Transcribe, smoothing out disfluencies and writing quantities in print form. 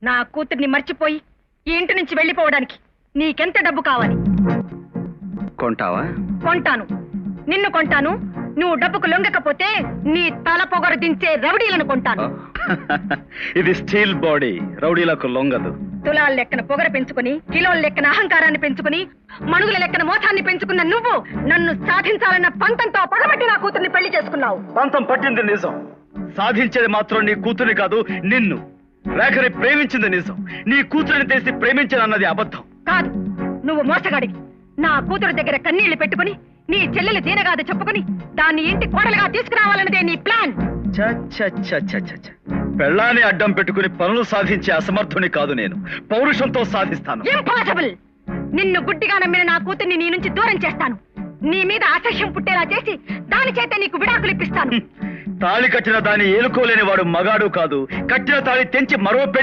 నా కూతుర్ని మర్చిపోయి ఈ ఇంటి నుంచి వెళ్ళిపోవడానికి నీకెంత డబ్బు కావాలి? కొంటావా? కొంటాను, నిన్ను కొంటాను. నువ్వు డబ్బుకు లొంగకపోతే నీ తల పొగరు దించే రౌడీలను కొంటాను. ఇది స్టీల్ బాడీ, రౌడీలకు లొంగదు. తులాల లెక్కన పొగర పెంచుకుని, కిలోల లెక్కన అహంకారాన్ని పెంచుకుని, మణుగుల లెక్కన మోసాన్ని పెంచుకున్న నువ్వు నన్ను సాధించాలన్న పంతంతో పగబట్టి నా కూతుర్ని పెళ్లి చేసుకున్నావు. పంతం పట్టింది నిజం, సాధించేది మాత్రం నీ కూతురిని కాదు నిన్ను. రేఖని ప్రేమించింది నిజం, నీ కూతురిని తెలిసి ప్రేమించానన్నది అబద్ధం. కాదు, నువ్వు మోసగాడివి. నా కూతురు దగ్గర కన్నీళ్లు పెట్టుకుని నీ చెల్లెలు దీనగాదు చెప్పుకుని దాన్ని ఇంటి కోడలుగా తీసుకురావాలన్నదే నీ ప్లాన్. పెళ్ళాన్ని అడ్డం పెట్టుకుని పనులు సాధించే అసమర్థుని కాదు నేను, పౌరుషంతో సాధిస్తాను. ఇంపాసిబుల్. నిన్ను గుడ్డిగా నమ్మిన నా కూతుర్ని నీ నుంచి దూరం చేస్తాను. నీ మీద అసహ్యం పుట్టేలా చేసి దాని చేత నీకు విడాకులు ఇప్పిస్తాను. తాళి కట్టిన దాన్ని ఏలుకోలేని వాడు మగాడు కాదు, కట్టిన తాళి తెంచి మరో పెళ్లి